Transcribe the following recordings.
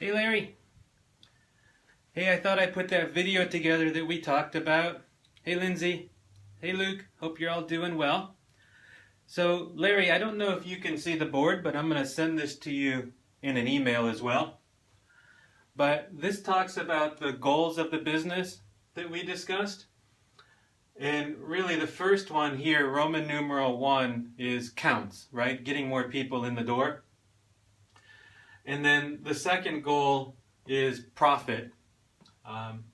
Hey Larry. Hey, I thought I'd put that video together that we talked about. Hey Lindsay. Hey Luke. Hope you're all doing well. So Larry, I don't know if you can see the board, but I'm going to send this to you in an email as well. But this talks about the goals of the business that we discussed. And really the first one here, Roman numeral 1, is counts, right? Getting more people in the door. And then the second goal is profit,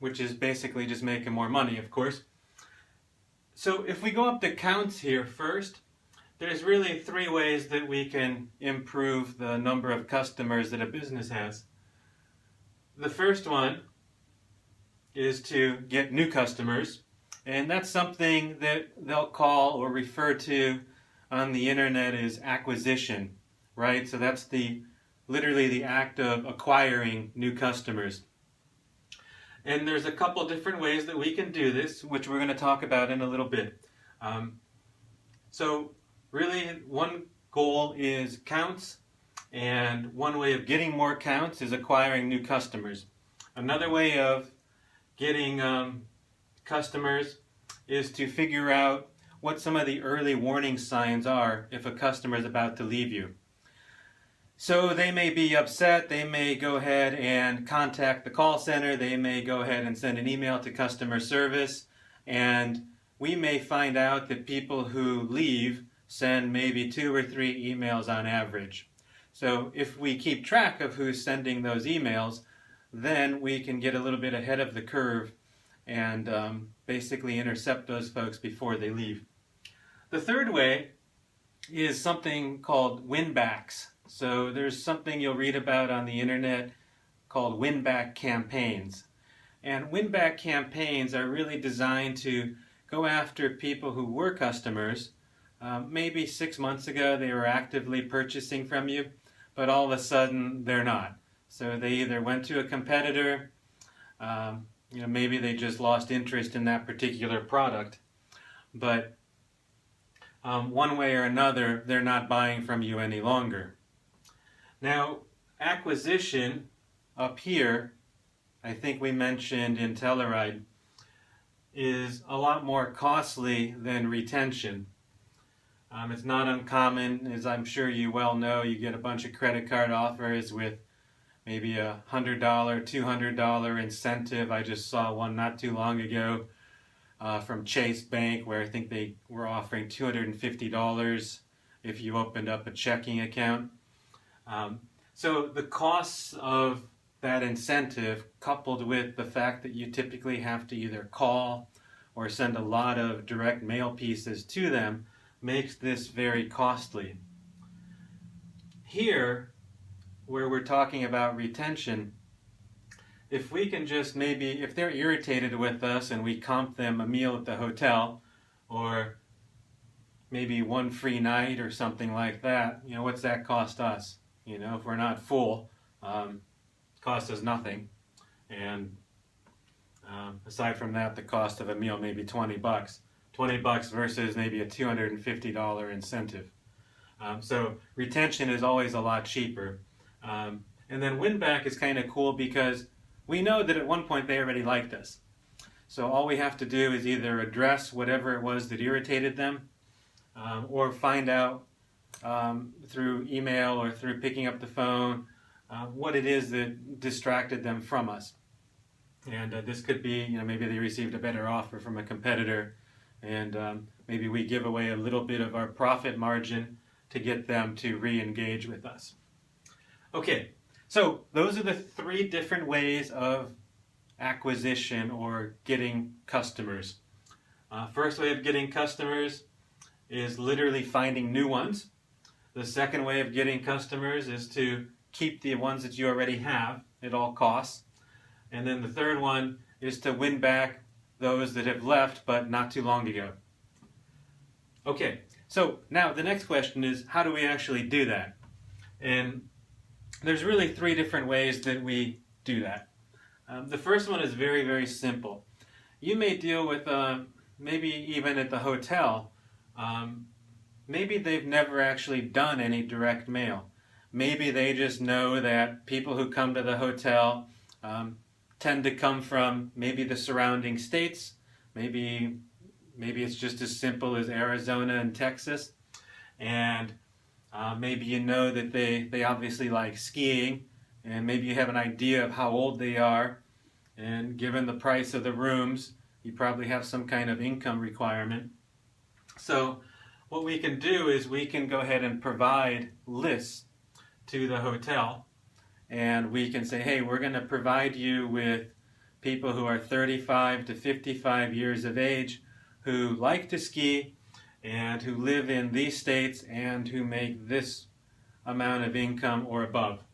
which is basically just making more money, of course. So if we go up to counts here first, there's really 3 ways that we can improve the number of customers that a business has. The first one is to get new customers, and that's something that they'll call or refer to on the internet as acquisition, right? So that's literally the act of acquiring new customers. And there's a couple different ways that we can do this, which we're going to talk about in a little bit. So really one goal is counts, and one way of getting more counts is acquiring new customers. Another way of getting customers is to figure out what some of the early warning signs are if a customer is about to leave you. So they may be upset, they may go ahead and contact the call center, they may go ahead and send an email to customer service, and we may find out that people who leave send maybe 2 or 3 emails on average. So if we keep track of who's sending those emails, then we can get a little bit ahead of the curve and basically intercept those folks before they leave. The third way is something called win-backs. So there's something you'll read about on the internet called win-back campaigns. And win-back campaigns are really designed to go after people who were customers. Maybe 6 months ago they were actively purchasing from you, but all of a sudden they're not. So they either went to a competitor, maybe they just lost interest in that particular product, but one way or another they're not buying from you any longer. Now, acquisition up here, I think we mentioned in Telluride, is a lot more costly than retention. It's not uncommon, as I'm sure you well know, you get a bunch of credit card offers with maybe a $100, $200 incentive. I just saw one not too long ago from Chase Bank where I think they were offering $250 if you opened up a checking account. So the costs of that incentive, coupled with the fact that you typically have to either call or send a lot of direct mail pieces to them, makes this very costly. Here, where we're talking about retention, if we can just maybe, if they're irritated with us and we comp them a meal at the hotel, or maybe 1 free night or something like that, what's that cost us? If we're not full, it costs us nothing. And aside from that, the cost of a meal may be $20. $20 versus maybe a $250 incentive. So retention is always a lot cheaper. And then win-back is kind of cool because we know that at one point they already liked us. So all we have to do is either address whatever it was that irritated them, or find out through email or through picking up the phone what it is that distracted them from us. And this could be, maybe they received a better offer from a competitor, and maybe we give away a little bit of our profit margin to get them to re-engage with us. Okay, so those are the 3 different ways of acquisition or getting customers. First way of getting customers is literally finding new ones. The second way of getting customers is to keep the ones that you already have at all costs. And then the third one is to win back those that have left but not too long ago. Okay, so now the next question is, how do we actually do that? And there's really 3 different ways that we do that. The first one is very, very simple. You may deal with, maybe even at the hotel, maybe they've never actually done any direct mail. maybe they just know that people who come to the hotel tend to come from maybe the surrounding states. Maybe it's just as simple as Arizona and Texas. And maybe you know that they obviously like skiing, and maybe you have an idea of how old they are. And given the price of the rooms, you probably have some kind of income requirement. So what we can do is we can go ahead and provide lists to the hotel, and we can say, hey, we're going to provide you with people who are 35 to 55 years of age who like to ski and who live in these states and who make this amount of income or above.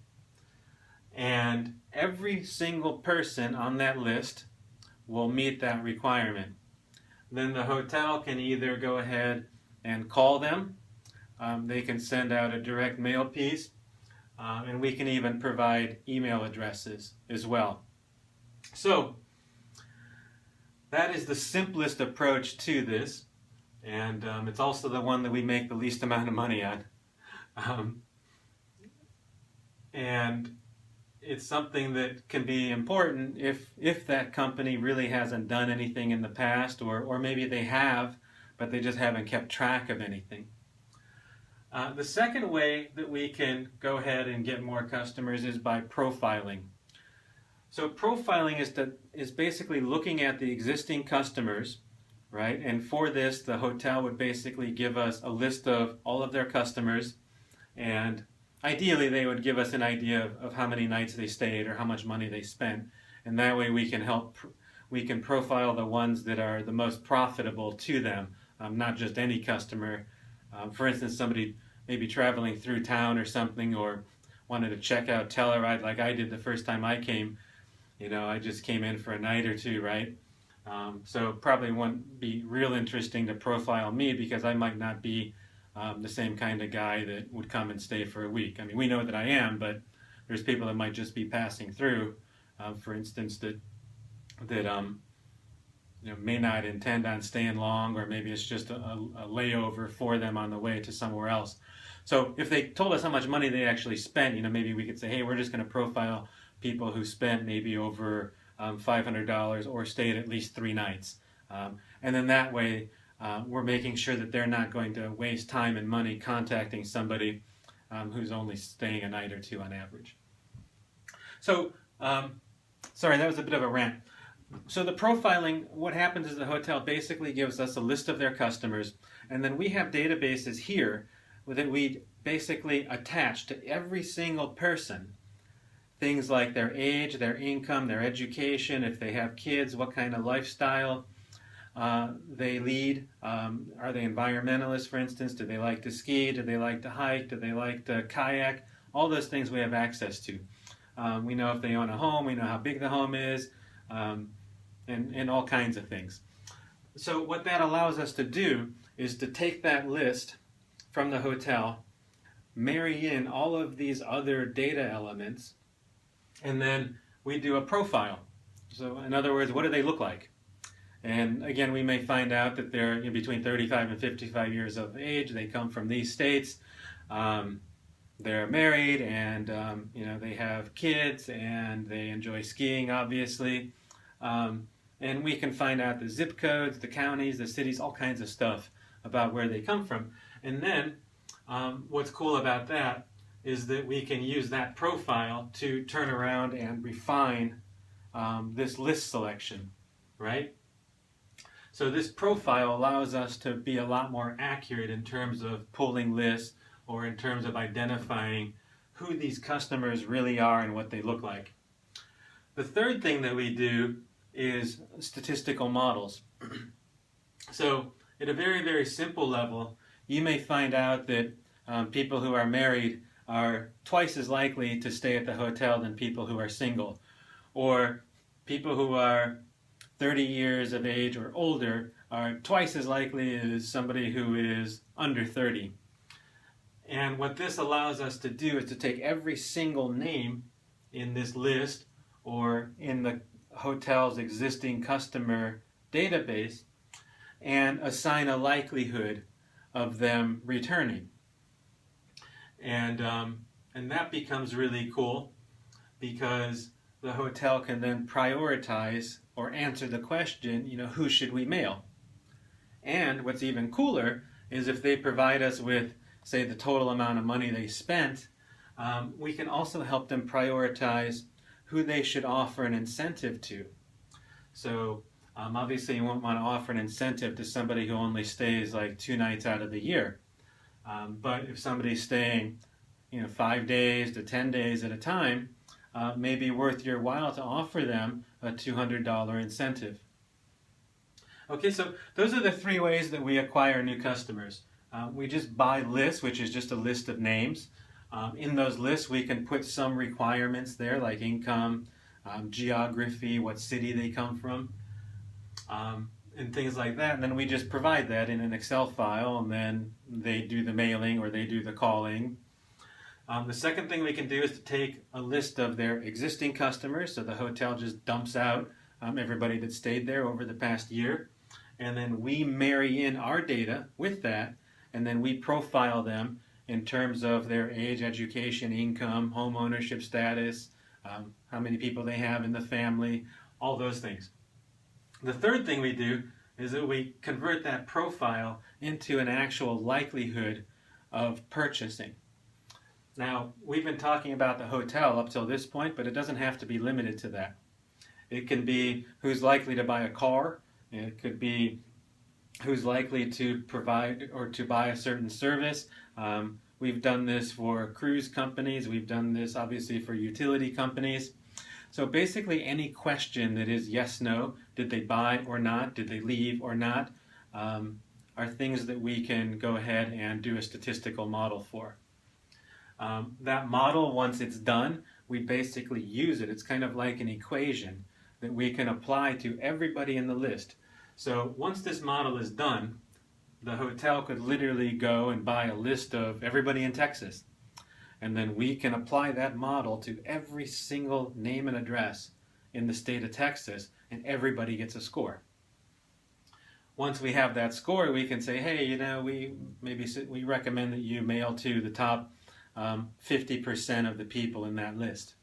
And every single person on that list will meet that requirement. Then the hotel can either go ahead and call them, they can send out a direct mail piece, and we can even provide email addresses as well. So that is the simplest approach to this, and it's also the one that we make the least amount of money on. And it's something that can be important if that company really hasn't done anything in the past, or maybe they have, but they just haven't kept track of anything. The second way that we can go ahead and get more customers is by profiling. So profiling is basically looking at the existing customers, right? And for this, the hotel would basically give us a list of all of their customers, and ideally they would give us an idea of how many nights they stayed or how much money they spent, and that way we can profile the ones that are the most profitable to them, not just any customer. For instance, somebody maybe traveling through town or something, or wanted to check out Telluride like I did the first time I came. You know, I just came in for a night or two, right? So probably wouldn't be real interesting to profile me because I might not be the same kind of guy that would come and stay for a week. I mean, we know that I am, but there's people that might just be passing through, for instance, that you know, may not intend on staying long, or maybe it's just a layover for them on the way to somewhere else. So if they told us how much money they actually spent, you know, maybe we could say, hey, we're just going to profile people who spent maybe over $500 or stayed at least 3 nights. And then that way we're making sure that they're not going to waste time and money contacting somebody who's only staying a night or 2 on average. So, sorry, that was a bit of a rant. So the profiling, what happens is the hotel basically gives us a list of their customers, and then we have databases here that we basically attach to every single person. Things like their age, their income, their education, if they have kids, what kind of lifestyle they lead. Are they environmentalists, for instance? Do they like to ski? Do they like to hike? Do they like to kayak? All those things we have access to. We know if they own a home, we know how big the home is, and all kinds of things. So what that allows us to do is to take that list from the hotel, marry in all of these other data elements, and then we do a profile. So in other words, what do they look like? And again, we may find out that they're between 35 and 55 years of age. They come from these states. They're married, and you know, they have kids, and they enjoy skiing, obviously. And we can find out the zip codes, the counties, the cities, all kinds of stuff about where they come from. And then what's cool about that is that we can use that profile to turn around and refine this list selection, right? So this profile allows us to be a lot more accurate in terms of pulling lists, or in terms of identifying who these customers really are and what they look like. The third thing that we do is statistical models. So at a very, very simple level, you may find out that people who are married are twice as likely to stay at the hotel than people who are single. Or people who are 30 years of age or older are twice as likely as somebody who is under 30. And what this allows us to do is to take every single name in this list or in the hotel's existing customer database and assign a likelihood of them returning. And And that becomes really cool because the hotel can then prioritize or answer the question, who should we mail? And what's even cooler is if they provide us with, say, the total amount of money they spent, we can also help them prioritize who they should offer an incentive to. So obviously you won't want to offer an incentive to somebody who only stays like 2 nights out of the year. But if somebody's staying 5 days to 10 days at a time, may be worth your while to offer them a $200 incentive. Okay, so those are the 3 ways that we acquire new customers. We just buy lists, which is just a list of names. In those lists, we can put some requirements there, like income, geography, what city they come from, and things like that. And then we just provide that in an Excel file, and then they do the mailing or they do the calling. The second thing we can do is to take a list of their existing customers, so the hotel just dumps out everybody that stayed there over the past year, and then we marry in our data with that, and then we profile them in terms of their age, education, income, home ownership status, how many people they have in the family, all those things. The third thing we do is that we convert that profile into an actual likelihood of purchasing. Now, we've been talking about the hotel up till this point, but it doesn't have to be limited to that. It can be who's likely to buy a car. It could be who's likely to provide or to buy a certain service. We've done this for cruise companies. We've done this obviously for utility companies. So basically any question that is yes, no, did they buy or not, did they leave or not, are things that we can go ahead and do a statistical model for. That model, once it's done, we basically use it. It's kind of like an equation that we can apply to everybody in the list. So once this model is done, the hotel could literally go and buy a list of everybody in Texas. And then we can apply that model to every single name and address in the state of Texas, and everybody gets a score. Once we have that score, we can say, hey, we recommend that you mail to the top 50% of the people in that list.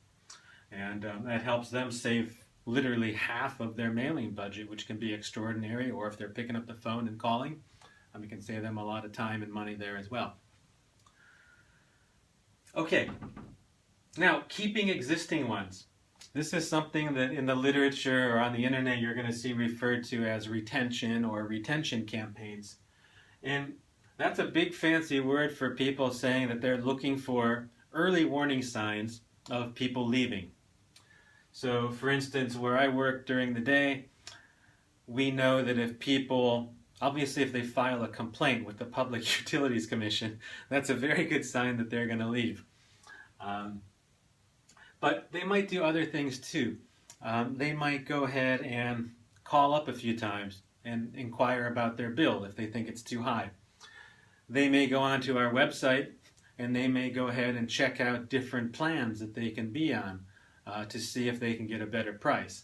And that helps them save literally half of their mailing budget, which can be extraordinary, or if they're picking up the phone and calling, we can save them a lot of time and money there as well. Okay, now keeping existing ones. This is something that in the literature or on the internet you're going to see referred to as retention or retention campaigns. And that's a big fancy word for people saying that they're looking for early warning signs of people leaving. So for instance, where I work during the day, we know that if people, obviously if they file a complaint with the Public Utilities Commission, that's a very good sign that they're going to leave. But they might do other things too. They might go ahead and call up a few times and inquire about their bill if they think it's too high. They may go onto our website and they may go ahead and check out different plans that they can be on to see if they can get a better price.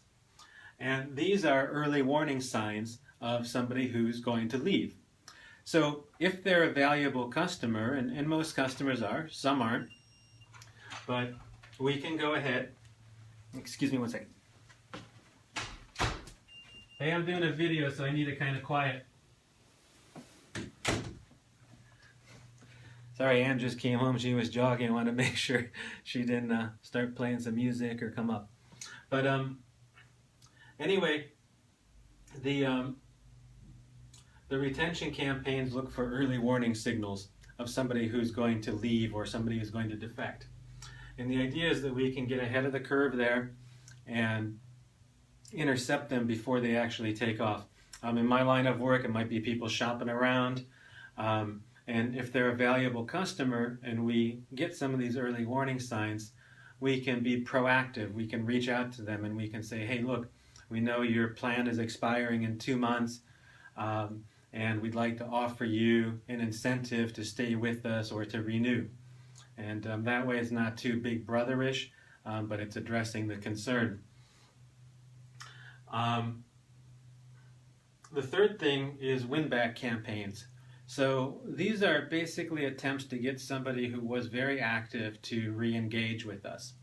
And these are early warning signs of somebody who's going to leave. So if they're a valuable customer, and most customers are, some aren't, but we can go ahead, excuse me one second. Hey, I'm doing a video, so I need it kind of quiet. Sorry, Ann just came home. She was jogging. I wanted to make sure she didn't start playing some music or come up. But anyway, the retention campaigns look for early warning signals of somebody who's going to leave or somebody who's going to defect. And the idea is that we can get ahead of the curve there and intercept them before they actually take off. In my line of work, it might be people shopping around. And if they're a valuable customer and we get some of these early warning signs, we can be proactive. We can reach out to them and we can say, hey, look, we know your plan is expiring in 2 months, and we'd like to offer you an incentive to stay with us or to renew. And that way it's not too big brotherish, but it's addressing the concern. The third thing is win-back campaigns. So these are basically attempts to get somebody who was very active to re-engage with us.